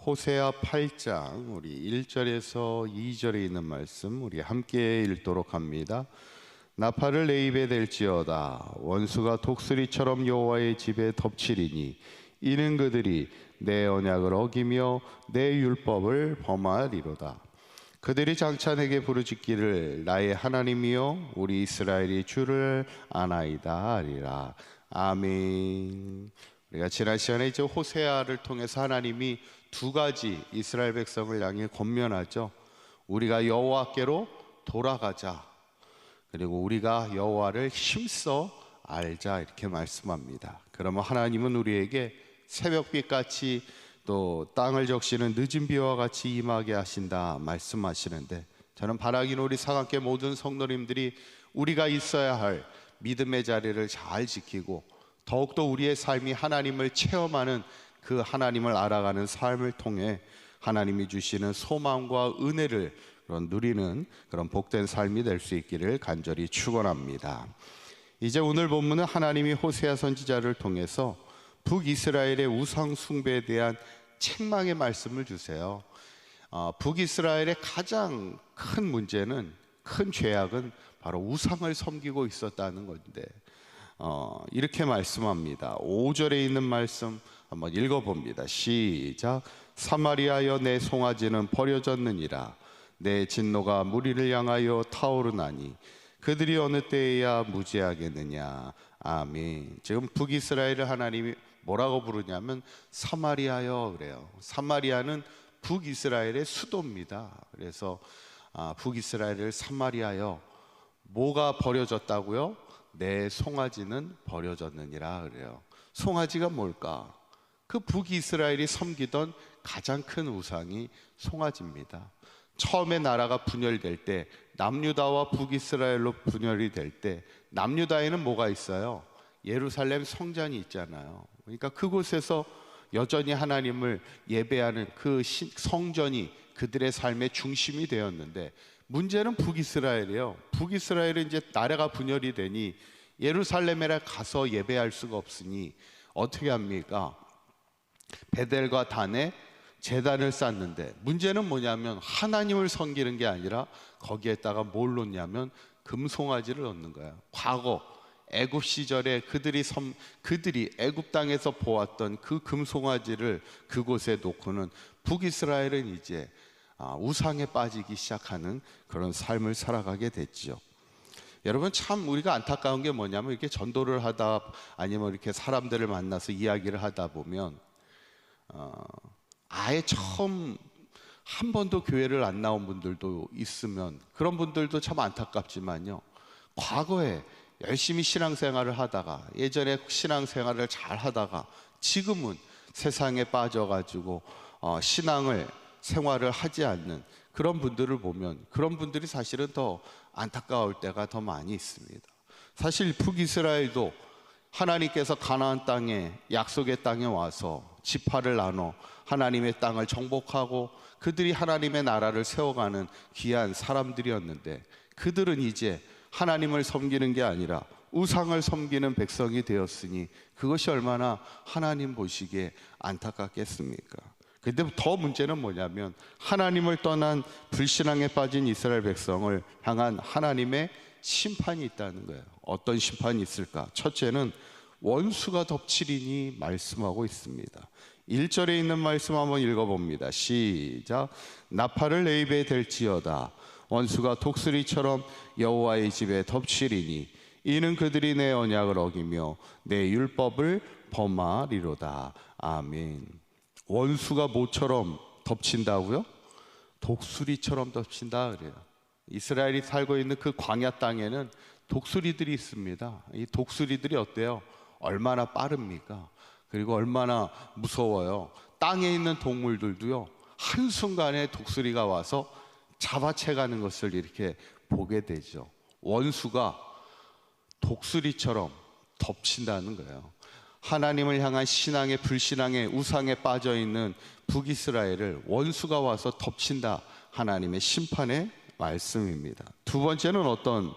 호세아 8장 우리 1절에서 2절에 있는 말씀 우리 함께 읽도록 합니다. 나팔을 내 입에 댈지어다. 원수가 독수리처럼 여호와의 집에 덮치리니 이는 그들이 내 언약을 어기며 내 율법을 범하리로다. 그들이 장차 내게 부르짖기를 나의 하나님이여 우리 이스라엘이 주를 아나이다 하리라. 아멘. 우리가 지난 시간에 이제 호세아를 통해서 하나님이 두 가지 이스라엘 백성을 향해 권면하죠. 우리가 여호와께로 돌아가자, 그리고 우리가 여호와를 힘써 알자, 이렇게 말씀합니다. 그러면 하나님은 우리에게 새벽빛같이 또 땅을 적시는 늦은 비와 같이 임하게 하신다 말씀하시는데, 저는 바라기는 우리 사강교회 모든 성도님들이 우리가 있어야 할 믿음의 자리를 잘 지키고 더욱더 우리의 삶이 하나님을 체험하는, 그 하나님을 알아가는 삶을 통해 하나님이 주시는 소망과 은혜를 누리는 그런 복된 삶이 될 수 있기를 간절히 축원합니다. 이제 오늘 본문은 하나님이 호세아 선지자를 통해서 북이스라엘의 우상 숭배에 대한 책망의 말씀을 주세요. 북이스라엘의 가장 큰 문제는, 큰 죄악은 바로 우상을 섬기고 있었다는 건데, 이렇게 말씀합니다. 5절에 있는 말씀 한번 읽어봅니다. 시작. 사마리아여 내 송아지는 버려졌느니라. 내 진노가 무리를 향하여 타오르나니 그들이 어느 때에야 무지하겠느냐. 아멘. 지금 북이스라엘을 하나님이 뭐라고 부르냐면 사마리아여 그래요. 사마리아는 북이스라엘의 수도입니다. 그래서 북이스라엘을 사마리아여, 뭐가 버려졌다고요? 내 송아지는 버려졌느니라 그래요. 송아지가 뭘까? 그 북이스라엘이 섬기던 가장 큰 우상이 송아지입니다. 처음에 나라가 분열될 때, 남유다와 북이스라엘로 분열이 될 때, 남유다에는 뭐가 있어요? 예루살렘 성전이 있잖아요. 그러니까 그곳에서 여전히 하나님을 예배하는 그 성전이 그들의 삶의 중심이 되었는데, 문제는 북이스라엘이에요. 북이스라엘은 이제 나라가 분열이 되니 예루살렘에 가서 예배할 수가 없으니 어떻게 합니까? 베델과 단에 제단을 쌓는데, 문제는 뭐냐면 하나님을 섬기는 게 아니라 거기에다가 뭘 놓냐면 금송아지를 넣는 거예요. 과거 애굽 시절에 그들이 애굽 땅에서 보았던 그 금송아지를 그곳에 놓고는 북이스라엘은 이제 우상에 빠지기 시작하는 그런 삶을 살아가게 됐죠. 여러분, 참 우리가 안타까운 게 뭐냐면, 이렇게 전도를 하다 아니면 이렇게 사람들을 만나서 이야기를 하다 보면 아예 처음 한 번도 교회를 안 나온 분들도 있으면, 그런 분들도 참 안타깝지만요, 과거에 열심히 신앙생활을 하다가, 예전에 신앙생활을 잘 하다가 지금은 세상에 빠져가지고 신앙을 생활을 하지 않는 그런 분들을 보면, 그런 분들이 사실은 더 안타까울 때가 더 많이 있습니다. 사실 북이스라엘도 하나님께서 가나안 땅에, 약속의 땅에 와서 지파를 나눠 하나님의 땅을 정복하고 그들이 하나님의 나라를 세워가는 귀한 사람들이었는데, 그들은 이제 하나님을 섬기는 게 아니라 우상을 섬기는 백성이 되었으니 그것이 얼마나 하나님 보시기에 안타깝겠습니까? 근데 더 문제는 뭐냐면, 하나님을 떠난 불신앙에 빠진 이스라엘 백성을 향한 하나님의 심판이 있다는 거예요. 어떤 심판이 있을까? 첫째는 원수가 덮치리니 말씀하고 있습니다. 1절에 있는 말씀 한번 읽어봅니다. 시작. 나팔을 내 입에 댈지어다. 원수가 독수리처럼 여호와의 집에 덮치리니 이는 그들이 내 언약을 어기며 내 율법을 범하리로다. 아멘. 원수가 뭐처럼 덮친다고요? 독수리처럼 덮친다 그래요. 이스라엘이 살고 있는 그 광야 땅에는 독수리들이 있습니다. 이 독수리들이 어때요? 얼마나 빠릅니까? 그리고 얼마나 무서워요. 땅에 있는 동물들도요, 한순간에 독수리가 와서 잡아채가는 것을 이렇게 보게 되죠. 원수가 독수리처럼 덮친다는 거예요. 하나님을 향한 신앙의 불신앙의 우상에 빠져 있는 북이스라엘을 원수가 와서 덮친다, 하나님의 심판의 말씀입니다. 두 번째는 어떤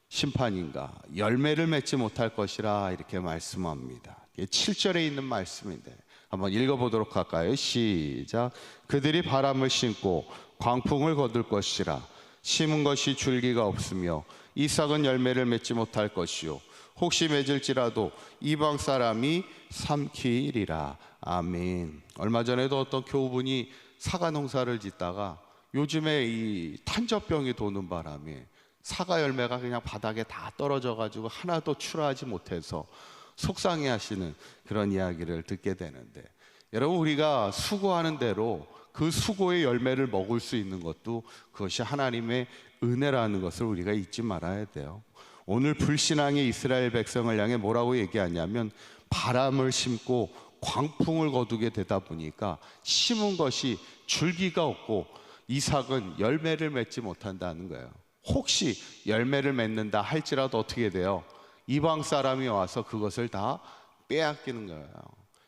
심판인가? 열매를 맺지 못할 것이라 이렇게 말씀합니다. 7절에 있는 말씀인데, 한번 읽어보도록 할까요? 시작. 그들이 바람을 신고 광풍을 거둘 것이라. 심은 것이 줄기가 없으며 이삭은 열매를 맺지 못할 것이요 혹시 맺을지라도 이방 사람이 삼키리라. 아멘. 얼마 전에도 어떤 교우분이 사과 농사를 짓다가 요즘에 이 탄저병이 도는 바람에 사과 열매가 그냥 바닥에 다 떨어져 가지고 하나도 출하하지 못해서 속상해 하시는 그런 이야기를 듣게 되는데, 여러분, 우리가 수고하는 대로 그 수고의 열매를 먹을 수 있는 것도 그것이 하나님의 은혜라는 것을 우리가 잊지 말아야 돼요. 오늘 불신앙의 이스라엘 백성을 향해 뭐라고 얘기하냐면 바람을 심고 광풍을 거두게 되다 보니까 심은 것이 줄기가 없고 이삭은 열매를 맺지 못한다는 거예요. 혹시 열매를 맺는다 할지라도 어떻게 돼요? 이방 사람이 와서 그것을 다 빼앗기는 거예요.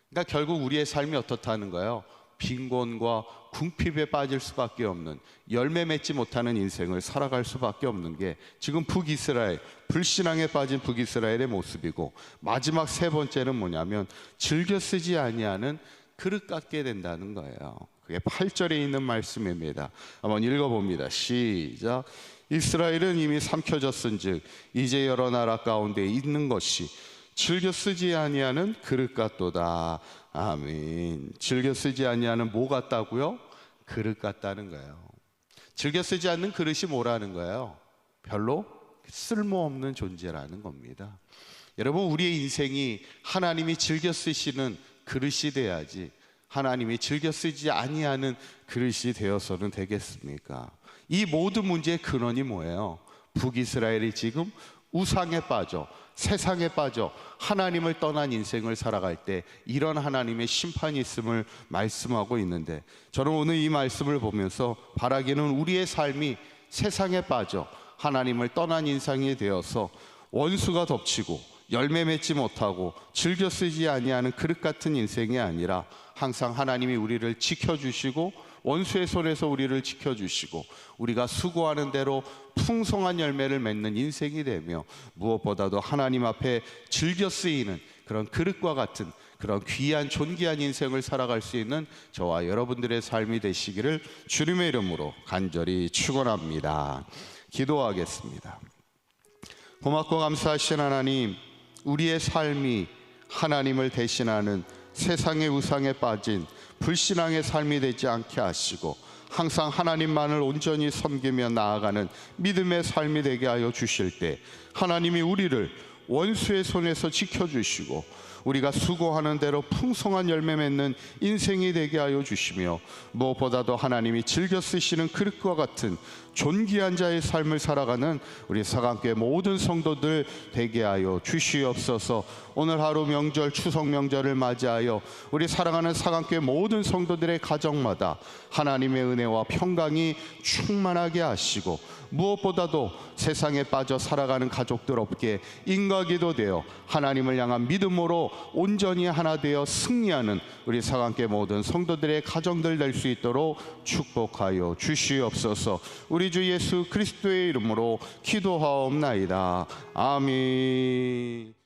그러니까 결국 우리의 삶이 어떻다는 거예요? 빈곤과 궁핍에 빠질 수밖에 없는, 열매 맺지 못하는 인생을 살아갈 수밖에 없는 게 지금 북이스라엘, 불신앙에 빠진 북이스라엘의 모습이고, 마지막 세 번째는 뭐냐면 즐겨 쓰지 아니하는 그릇 같게 된다는 거예요. 그게 8절에 있는 말씀입니다. 한번 읽어봅니다. 시작. 이스라엘은 이미 삼켜졌은즉 이제 여러 나라 가운데 있는 것이 즐겨 쓰지 아니하는 그릇 같도다. 아멘. 즐겨 쓰지 아니하는 뭐 같다고요? 그릇 같다는 거예요. 즐겨 쓰지 않는 그릇이 뭐라는 거예요? 별로 쓸모없는 존재라는 겁니다. 여러분, 우리의 인생이 하나님이 즐겨 쓰시는 그릇이 돼야지 하나님이 즐겨 쓰지 아니하는 그릇이 되어서는 되겠습니까? 이 모든 문제의 근원이 뭐예요? 북이스라엘이 지금 우상에 빠져, 세상에 빠져 하나님을 떠난 인생을 살아갈 때 이런 하나님의 심판이 있음을 말씀하고 있는데, 저는 오늘 이 말씀을 보면서 바라기는 우리의 삶이 세상에 빠져 하나님을 떠난 인생이 되어서 원수가 덮치고 열매 맺지 못하고 즐겨 쓰지 아니하는 그릇 같은 인생이 아니라 항상 하나님이 우리를 지켜주시고 원수의 손에서 우리를 지켜주시고 우리가 수고하는 대로 풍성한 열매를 맺는 인생이 되며, 무엇보다도 하나님 앞에 즐겨 쓰이는 그런 그릇과 같은 그런 귀한 존귀한 인생을 살아갈 수 있는 저와 여러분들의 삶이 되시기를 주님의 이름으로 간절히 축원합니다. 기도하겠습니다. 고맙고 감사하신 하나님, 우리의 삶이 하나님을 대신하는 세상의 우상에 빠진 불신앙의 삶이 되지 않게 하시고 항상 하나님만을 온전히 섬기며 나아가는 믿음의 삶이 되게 하여 주실 때 하나님이 우리를 원수의 손에서 지켜주시고 우리가 수고하는 대로 풍성한 열매 맺는 인생이 되게 하여 주시며, 무엇보다도 하나님이 즐겨 쓰시는 그릇과 같은 존귀한 자의 삶을 살아가는 우리 사강교회 모든 성도들 되게 하여 주시옵소서. 오늘 하루 명절, 추석 명절을 맞이하여 우리 사랑하는 사강교회 모든 성도들의 가정마다 하나님의 은혜와 평강이 충만하게 하시고, 무엇보다도 세상에 빠져 살아가는 가족들 없게 인과기도 되어 하나님을 향한 믿음으로 온전히 하나 되어 승리하는 우리 사강교회 모든 성도들의 가정들 될 수 있도록 축복하여 주시옵소서. 우리 주 예수 그리스도의 이름으로 기도하옵나이다. 아멘.